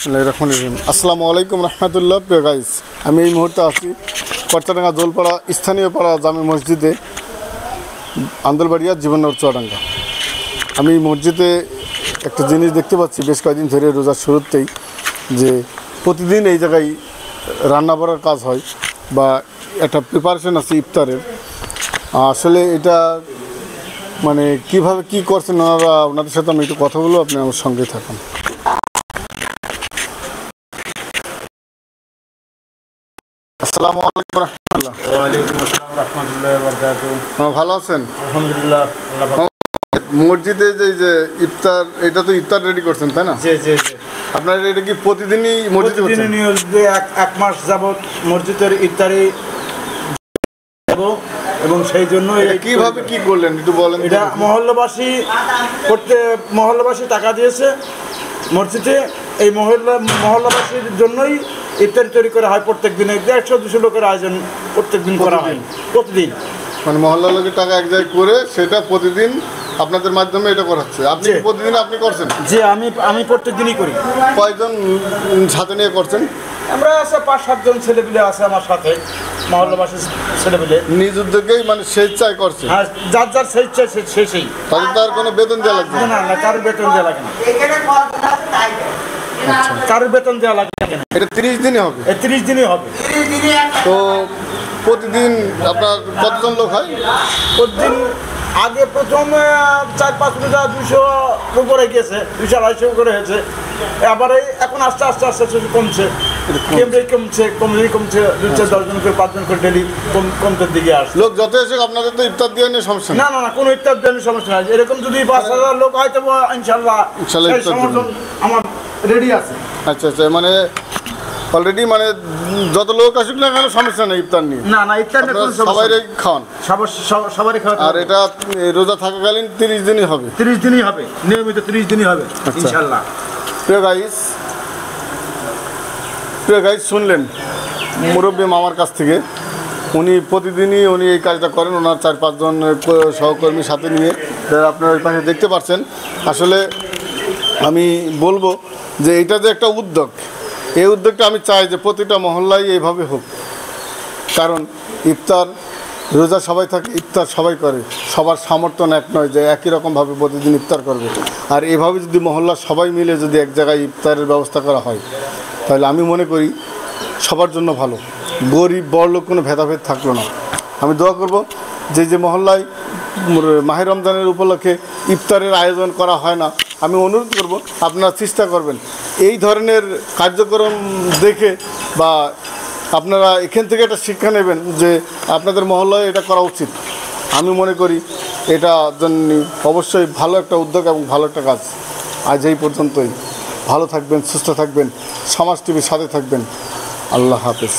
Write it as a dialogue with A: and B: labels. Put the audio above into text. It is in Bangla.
A: আসসালামু আলাইকুম রহমতুল্লাহ। প্রিয় গাইস, আমি এই মুহূর্তে আছি কর্তাডাঙ্গা দোলপাড়া স্থানীয় পাড়া জামে মসজিদে, আন্দোলবাড়িয়া জীবননগর চুয়াডাঙ্গা। আমি মসজিদে একটা জিনিস দেখতে পাচ্ছি বেশ কয়েকদিন ধরে, রোজার শুরুতেই, যে প্রতিদিন এই জায়গায় রান্না করার কাজ হয় বা একটা প্রিপারেশন আছে ইফতারের। আসলে এটা মানে কিভাবে কি করছেন ওনাদের সাথে আমি একটু কথা বলবো, আপনি আমার সঙ্গে থাকুন। আসসালামু আলাইকুম রাহমাতুল্লাহ।
B: ওয়ালাইকুম আসসালাম রাহমাতুল্লাহি ওয়া বারাকাতুহু।
A: ভালো আছেন?
B: আলহামদুলিল্লাহ।
A: মসজিদে যে ইফতার, এটা তো ইফতার রেডি করছেন তাই না?
B: জি জি জি।
A: আপনার এটা কি প্রতিদিনই মসজিদে করছেন?
B: এক মাস যাবত মসজিদের ইফতারি এবং সেই জন্য
A: কিভাবে কি করলেন একটু বলেন।
B: এটা মহল্লাবাসী টাকা দিয়েছে মসজিদে, এই মহল্লাবাসীর জন্যই ইফতারি তৈরি করা হয়। প্রত্যেক দিনে 100-200 লোকের আয়োজন প্রত্যেক দিন করা হয়। প্রতিদিন
A: মানে মহল্লা লোকের টাকা এক জায়গায় করে সেটা প্রতিদিন আপনাদের মাধ্যমে এটা করাচ্ছে। আপনি প্রতিদিন আপনি করছেন?
B: জি, আমি প্রত্যেক দিনই করি।
A: কয়জন সাথে নিয়ে করছেন?
B: আমরা আছে 5-7 জন ছেলেপিলে আছে আমার সাথে, মহল্লাবাসীর ছেলেপিলে।
A: নিজ উদ্যোগেই মানে স্বেচ্ছায় করছে?
B: হ্যাঁ, যার স্বেচ্ছা সেই।
A: তাদের তো আর কোনো বেতন দেওয়া লাগবে
B: না? না, কারোর বেতন দেওয়া লাগে না। কারোর বেতন দেওয়া লাগে না।
A: এটা 30 দিনই হবে?
B: 30 দিনই হবে।
A: তো প্রতিদিন আপনার কতজন লোক হয়?
B: প্রতিদিন আগে প্রথম 4-5 রোজা 200 উপরে গেছে, 200-250 উপরে হয়েছে। আবার এখন আস্তে কমছে, কমছে 2-4-10 জন করে 5 জন করে ডেলি কমতে দিকে আসছে।
A: লোক যত এসে আপনাদের তো ইফতার দিয়ে নিয়ে সমস্যা
B: না? না, কোনো ইফতার দিয়ে সমস্যা নাই। এরকম যদি 5,000 লোক হয় তবে ইনশাল্লাহ আমার রেডি আছে।
A: আচ্ছা, মানে অলরেডি মানে যত লোক আসুক না কেন সমস্যা নেই ইফতার নিয়ে?
B: না, ইফতার
A: সবাই খাওয়ান?
B: সবারই খাওয়া। আর
A: এটা রোজা থাকাকালীন 30 দিনই হবে?
B: 30 দিনই হবে, নিয়মিত 30 দিনই হবে ইনশাল্লাহ।
A: প্রিয় গাইস, শুনলেন মুরব্বী মামার কাছ থেকে। উনি প্রতিদিনই এই কাজটা করেন, ওনার 4-5 জন সহকর্মী সাথে নিয়ে, আপনারা ওই পাশে দেখতে পাচ্ছেন। আসলে আমি বলবো যে এটা যে একটা উদ্যোগ, এই উদ্যোগটা আমি চাই যে প্রতিটা মহল্লায় এইভাবে হোক। কারণ ইফতার রোজা সবাই থাকে, ইফতার সবাই করে, সবার সামর্থ্য এক নয় যে একই রকমভাবে প্রতিদিন ইফতার করবে। আর এভাবে যদি মহল্লার সবাই মিলে যদি এক জায়গায় ইফতারের ব্যবস্থা করা হয়, তাহলে আমি মনে করি সবার জন্য ভালো, গরিব বড়লোক কোনো ভেদাভেদ থাকলো না। আমি দোয়া করব যে মহল্লায় মাহে রমজানের উপলক্ষে ইফতারের আয়োজন করা হয় না, আমি অনুরোধ করব আপনারা চেষ্টা করবেন এই ধরনের কার্যক্রম দেখে, বা আপনারা এখান থেকে একটা শিক্ষা নেবেন যে আপনাদের মহল্লায় এটা করা উচিত। আমি মনে করি এটা জন্য অবশ্যই ভালো একটা উদ্যোগ এবং ভালো একটা কাজ। আজ এই পর্যন্তই। ভালো থাকবেন, সুস্থ থাকবেন, সমাজ টিভির সাথে থাকবেন। আল্লাহ হাফেজ।